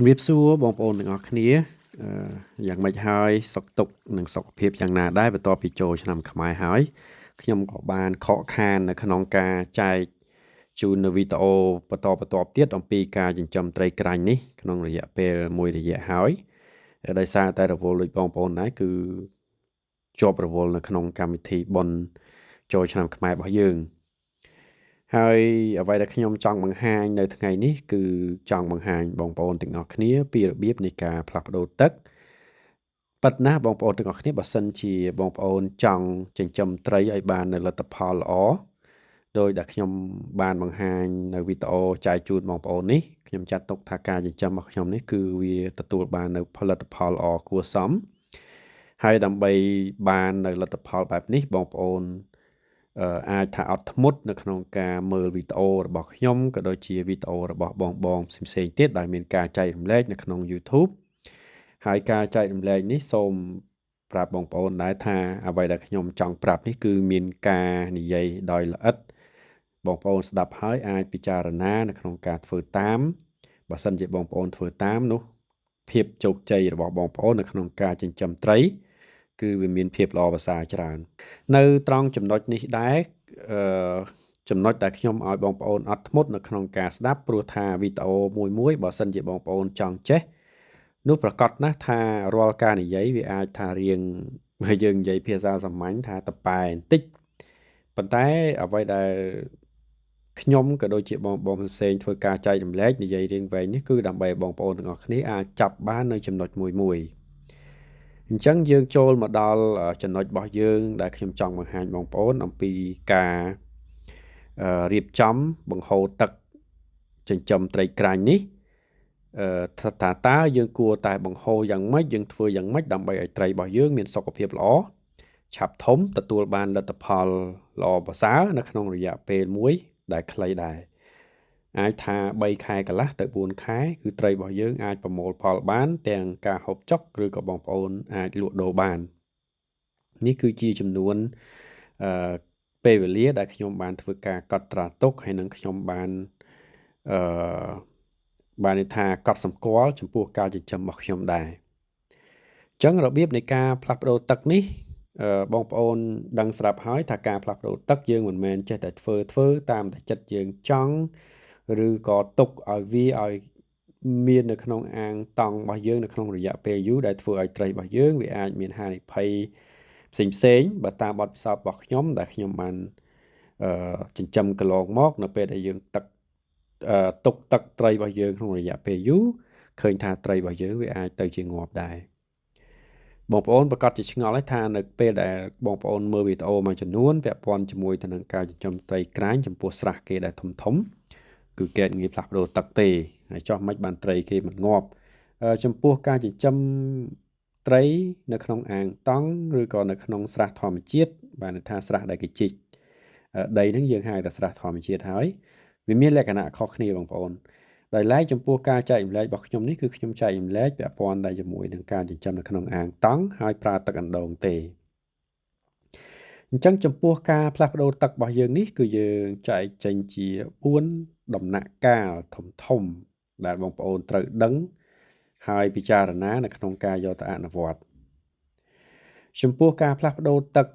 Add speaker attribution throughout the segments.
Speaker 1: ជំរាបសួរបងប្អូនទាំងអស់គ្នាយ៉ាងម៉េចហើយសុខទុក្ខនិងសុខភាពយ៉ាងណាដែរបន្ទាប់ពីចូលឆ្នាំខ្មែរហើយខ្ញុំក៏បានខកខាននៅក្នុងការចែកជូននៅវីដេអូបន្តទៀតអំពីការចិញ្ចឹមត្រីក្រាញ់នេះក្នុងរយៈពេលមួយរយៈហើយដោយសារតែរវល់ដូចបងប្អូនដែរគឺជាប់រវល់នៅក្នុងកម្មវិធីបុណ្យចូលឆ្នាំខ្មែររបស់យើងហើយអ្វីដែលខ្ញុំចង់បង្ហាញនៅថ្ងៃនេះគឺចង់បង្ហាញបងប្អូនទាំងអស់គ្នាពីរបៀបនៃការផ្លាស់ប្ដូរទឹកប៉ិតណាស់បងប្អូនទាំងអស់គ្នាបើសិនជាបងប្អូនចង់ចិញ្ចឹមត្រីឲ្យបាននៅលទ្ធផលល្អដោយដែលខ្ញុំបានបង្ហាញនៅវីដេអូចែកជូនបងប្អូននេះខ្ញុំចាត់ទុកថាការចិញ្ចឹមរបស់ខ្ញុំនេះគឺវាទទួលបាននៅផលិតផលល្អគួរសមហើយដើម្បីបាននៅលទ្ធផលបែបនេះបងប្អូនអាចថាអត់ធ្មត់នៅក្នុងការមើលវីដេអូរបស់ខ្ញុំក៏ដូចជាវីដេអូរបស់បងផ្សេងៗទៀតដែលមានការចែករំលែកនៅក្នុង YouTube ហើយការចែករំលែកនេះសូមប្រាប់បងប្អូនដែរថាអ្វីដែលខ្ញុំចង់ប្រាប់នេះគឺមានការនិយាយដោយល្អិតបងប្អូនស្ដាប់ហើយអាចពិចារណានៅក្នុងការធ្វើតាមបើសិនជាបងប្អូនធ្វើតាមនោះភាពជោគជ័យរបស់បងប្អូននៅក្នុងការចិញ្ចឹមត្រីគឺវាមានភាពល្អប្រសើរច្រើននៅត្រង់ចំណុចនេះដែរចំណុចដែលខ្ញុំឲ្យបងប្អូនអត់ធ្មត់នៅក្នុងការស្ដាប់ព្រោះថាវីដេអូមួយបើសិនជាបងប្អូនចង់ចេះនោះប្រកាសណាស់ថារាល់ការនិយាយវាអាចថារៀងបើយើងនិយាយភាសាសាមញ្ញថាតប៉ែបន្តិចប៉ុន្តែអ្វីដែលខ្ញុំក៏ដូចជាបងផ្សេងធ្វើការចែករំលែកនិយាយរៀងវែងនេះគឺដើម្បីបងប្អូនទាំងអស់គ្នាអាចចាប់បាននៅចំណុចមួយអញ្ចឹងយើងចូលមកដល់ចំណុចរបស់យើងដែលខ្ញុំចង់បង្ហាញបងប្អូនអំពីការរៀបចំបង្ហូរទឹកចិញ្ចឹមត្រីក្រាញ់នេះតើយើងគួរតែបង្ហូរយ៉ាងម៉េចយើងធ្វើយ៉ាងម៉េចដើម្បីឲ្យត្រីរបស់យើងមានសុខភាពល្អឆាប់ធំទទួលបានលទ្ធផលល្អប្រសើរនៅក្នុងរយៈពេលមួយដែលខ្លីដែរអាចថា3ខែកន្លះទៅ4ខែគឺត្រីរបស់យើងអាចប្រមូលផលបានទាំងការហូបចុកឬក៏បងប្អូនអាចលក់ដូរបាននេះគឺជាចំនួនពេលវេលាដែលខ្ញុំបានធ្វើការកត់ត្រាទុកហើយនឹងខ្ញុំបានន័យថាកត់សម្គាល់ចំពោះការចិញ្ចឹមរបស់ខ្ញុំដែរអញ្ចឹងរបៀបនៃការផ្លាស់ប្ដូរទឹកនេះបងប្អូនដឹងស្រាប់ហើយថាការផ្លាស់ប្ដូរទឹកយើងមិនមែនចេះតែធ្វើតាមតែចិត្តយើងចង់ឬក៏ទុកឲ្យវាឲ្យមាននៅក្នុងអាងតង់របស់យើងនៅក្នុងរយៈពេលយូរដែលធ្វើឲ្យត្រីរបស់យើងវាអាចមានហានិភ័យផ្សេងបើតាមបទពិសោធន៍របស់ខ្ញុំដែលខ្ញុំបានចិញ្ចឹមកន្លងមកនៅពេលដែលយើងទុកទឹកត្រីរបស់យើងក្នុងរយៈពេលយូរឃើញថាត្រីរបស់យើងវាអាចទៅជាងាប់ដែរបងប្អូនប្រកាសជាឆ្ងល់ហើយថានៅពេលដែលបងប្អូនមើលវីដេអូមួយចំនួនពាក់ព័ន្ធជាមួយទៅនឹងការចិញ្ចឹមត្រីក្រាញ់ចំពោះស្រះគេដែលធំគឺគេងាយផ្លាស់ប្ដូរទឹកទេហើយចោះមិនបានត្រីគេមិនងាប់ចំពោះការចិញ្ចឹមត្រីនៅក្នុងអាងតង់ឬក៏នៅក្នុងស្រះធម្មជាតិបានន័យថាស្រះដែលគេជីកដីហ្នឹងយើងហៅថាស្រះធម្មជាតិហើយវាមានលក្ខណៈខុសគ្នាបងប្អូនដោយឡែកចំពោះការចែករំលែករបស់ខ្ញុំនេះគឺខ្ញុំចែករំលែកពាក់ព័ន្ធតែជាមួយនឹងការចិញ្ចឹមនៅក្នុងអាងតង់ហើយប្រើទឹកអណ្ដូងទេអញ្ចឹងចំពោះការផ្លាស់ប្ដូរទឹករបស់យើងនេះគឺយើងចែកចេញជា4ដំណាក់កាលធំដែលបងប្អូនត្រូវដឹងហើយពិចារណានៅក្នុងការយកទៅអនុវត្តចំពោះការផ្លាស់ប្ដូរទឹក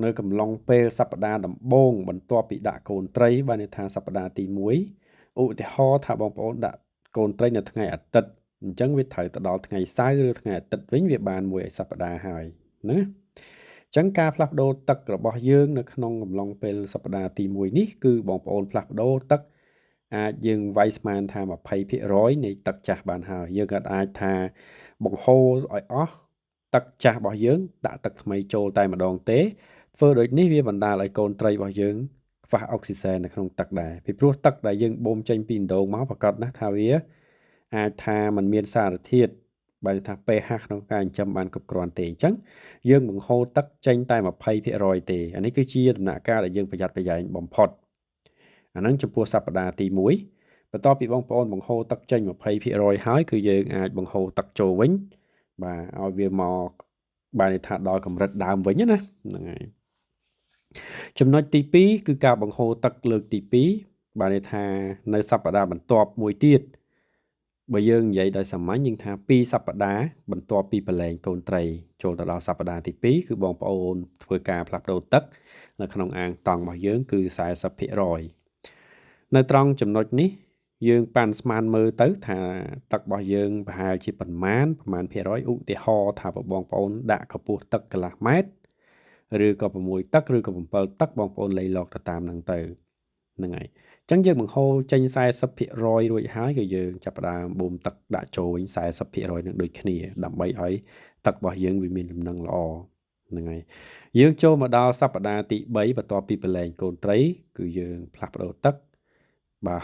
Speaker 1: នៅកំឡុងពេលសប្តាហ៍ដំបូងបន្ទាប់ពីដាក់កូនត្រីបានន័យថាសប្តាហ៍ទី1ឧទាហរណ៍ថាបងប្អូនដាក់កូនត្រីនៅថ្ងៃអាទិត្យអញ្ចឹងវាត្រូវទៅដល់ថ្ងៃសៅរ៍ឬថ្ងៃអាទិត្យវិញវាបានមួយសប្តាហ៍ហើយណាអញ្ចឹងការផ្លាស់ប្ដូរទឹករបស់យើងនៅក្នុងកំឡុងពេលសប្តាហ៍ទី1នេះគឺបងប្អូនផ្លាស់ប្ដូរទឹកអាចយើងវាយស្មានថា20% នៃទឹកចាស់បានហើយយើងក៏អាចថាបង្ហូរឲ្យអស់ទឹកចាស់របស់យើងដាក់ទឹកថ្មីចូលតែម្ដងទេធ្វើដូចនេះវាបណ្ដាលឲ្យកូនត្រីរបស់យើងខ្វះអុកស៊ីសែននៅក្នុងទឹកដែរពីព្រោះទឹកដែលយើងបូមចេញពីអណ្ដូងមកប្រកាសណាស់ថាវាអាចថាมันមានសារធាតុបើថា pH ក្នុងការចិញ្ចឹមបានគ្រប់គ្រាន់ទេអញ្ចឹងយើងបង្ហូរទឹកចេញតែ20% ទេអានេះគឺជាដំណាក់កាលដែលយើងប្រយ័ត្នប្រយែងបំផុតអាហ្នឹងចំពោះសប្តាហ៍ទី1បន្ទាប់ពីបងប្អូនបង្ហូរទឹកចេញ20% ហើយគឺយើងអាចបង្ហូរទឹកចូលវិញបាទឲ្យវាមកបានន័យថាដល់កម្រិតដើមវិញណាហ្នឹងហើយចំណុចទី2គឺការបង្ហូរទឹកលើកទី2បានន័យថានៅសប្តាហ៍បន្ទាប់មួយទៀត បើយើងនិយាយដោយសាមញ្ញយើងថា2សប្តាហ៍បន្ទាប់ពីប្រឡែងកូនត្រីចូលទៅដល់សប្តាហ៍ទី2គឺបងប្អូនធ្វើការផ្លាស់ប្ដូរទឹកនៅក្នុងអាងតង់របស់យើងគឺ 40% នៅត្រង់ចំណុចនេះយើងប៉ាន់ស្មានមើលទៅថាទឹករបស់យើងប្រហែលជាប្រមាណភាគរយឧទាហរណ៍ថាបងប្អូនដាក់កម្ពស់ទឹកកន្លះម៉ែត្រឬក៏6ទឹកឬក៏7ទឹកបងប្អូនលៃលកទៅតាមហ្នឹងទៅហ្នឹងហើយអញ្ចឹងយើងបង្ហូរចេញ 40% រួចហើយគឺយើងចាប់ផ្ដើមបូមទឹកដាក់ចូលវិញ 40% នឹងដូចគ្នាដើម្បីឲ្យទឹករបស់យើងវាមានដំណឹងល្អហ្នឹងហើយយើងចូលមកដល់សប្តាហ៍ទី3បន្ទាប់ពីប្រឡែងកូនត្រីគឺយើងផ្លាស់ប្ដូរទឹកបាទ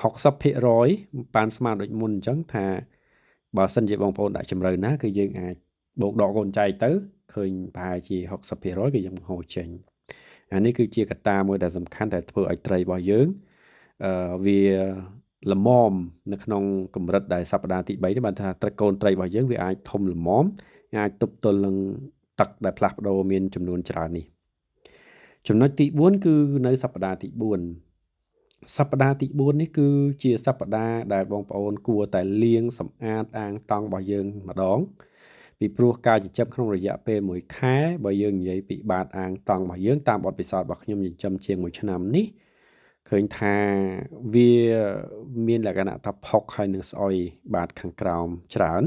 Speaker 1: 60% ប៉ាន់ស្មានដូចមុនអញ្ចឹងថាបើសិនជាបងប្អូនដាក់ជម្រៅណាគឺយើងអាចបូកដកកូនចែកទៅឃើញប្រហែលជា 60% គឺយើងបង្ហូរចេញអានេះគឺជាកត្តាមួយដែលសំខាន់ដែលធ្វើឲ្យត្រីរបស់យើងវាល្មមនៅក្នុងកម្រិតដែលសប្តាហ៍ទី3នេះបានថាត្រីកូនត្រីរបស់យើងវាអាចធំល្មមអាចទប់ទល់នឹងទឹកដែលផ្លាស់ប្ដូរមានចំនួនច្រើននេះចំណុចទី4គឺនៅសប្តាហ៍ទី4សប្តាហ៍ទី4នេះគឺជាសប្តាហ៍ដែលបងប្អូនគួរតែលាងសម្អាតអាងតង់របស់យើងម្ដងពីព្រោះការចិញ្ចឹមក្នុងរយៈពេល1ខែបើយើងនិយាយពីបាតអាងតង់របស់យើងតាមបទពិសោធន៍របស់ខ្ញុំចិញ្ចឹមជាង1ឆ្នាំនេះឃើញថាវាមានលក្ខណៈថាផុកហើយនឹងស្អុយបាតខាងក្រោមច្រើន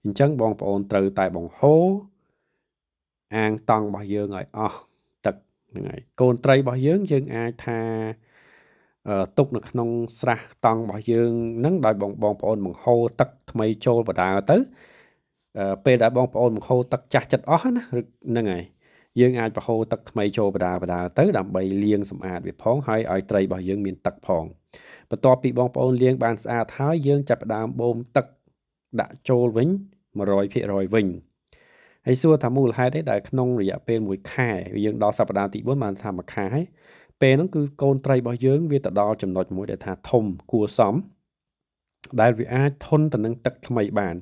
Speaker 1: អញ្ចឹងបងប្អូនត្រូវតែបង្ហូរអាងតង់របស់យើងឲ្យអស់ទឹកហ្នឹងហើយកូនត្រីរបស់យើងអាចថាទុកនៅក្នុងស្រះតង់របស់យើងហ្នឹងដោយបងប្អូនបង្ហូរទឹកថ្មីចូលបដាទៅពេលដែលបងប្អូនបង្ហូរទឹកចាស់ចិត្តអស់ណាហ្នឹងហើយយើងអាចបង្ហូរទឹកថ្មីចូលបដាទៅដើម្បីលាងសម្អាតវាផងហើយឲ្យត្រីរបស់យើងមានទឹកផងបន្ទាប់ពីបងប្អូនលាងបានស្អាតហើយយើងចាប់ផ្ដើមបូមទឹកដាក់ចូលវិញ100% វិញហើយសួរថាមូលហេតុអីដែលក្នុងរយៈពេល1ខែយើងដល់សប្តាហ៍ទី4បានថា1ខែហើយពេលហ្នឹងគឺកូនត្រីរបស់យើងវាទៅដល់ចំណុចមួយដែលថាធំគួរសមដែលវាអាចធន់ទៅនឹងទឹកថ្មីបាន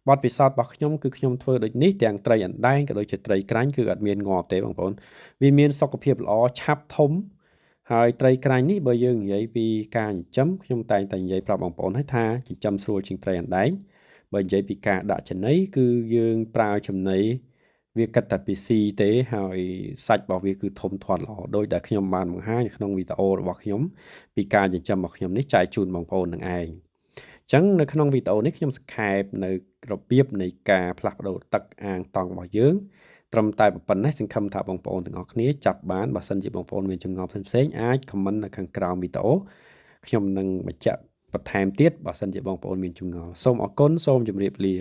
Speaker 1: បទពិសោធន៍របស់ខ្ញុំគឺខ្ញុំធ្វើដូចនេះទាំងត្រីអណ្ដែងក៏ដូចជាត្រីក្រាញ់គឺអត់មានងាប់ទេបងប្អូនវាមានសុខភាពល្អឆាប់ធំហើយត្រីក្រាញ់នេះបើយើងនិយាយពីការចិញ្ចឹមខ្ញុំតែងតែនិយាយប្រាប់បងប្អូនឲ្យថាចិញ្ចឹមស្រួលជាងត្រីអណ្ដែងបើនិយាយពីការដាក់ចំណីគឺយើងប្រើចំណីវាគិតតែពីស៊ីទេហើយសាច់របស់វាគឺធំធាត់ល្អដោយដែលខ្ញុំបានបង្ហាញក្នុងវីដេអូរបស់ខ្ញុំពីការចិញ្ចឹមរបស់ខ្ញុំនេះចែកជូនបងប្អូននឹងឯងអញ្ចឹងនៅក្នុងវីដេអូនេះខ្ញុំសង្ខេបនៅរបៀបនៃការផ្លាស់ប្ដូរទឹកអាងតង់របស់យើងត្រឹមតែប៉ុណ្ណេះសង្ឃឹមថាបងប្អូនទាំងអស់គ្នាចាប់បានបើសិនជាបងប្អូនមានចម្ងល់ផ្សេងៗអាច comment នៅខាងក្រោមវីដេអូខ្ញុំនឹងបញ្ជាក់បន្ថែមទៀតបើសិនជាបងប្អូនមានចម្ងល់សូមអរគុណសូមជម្រាបលា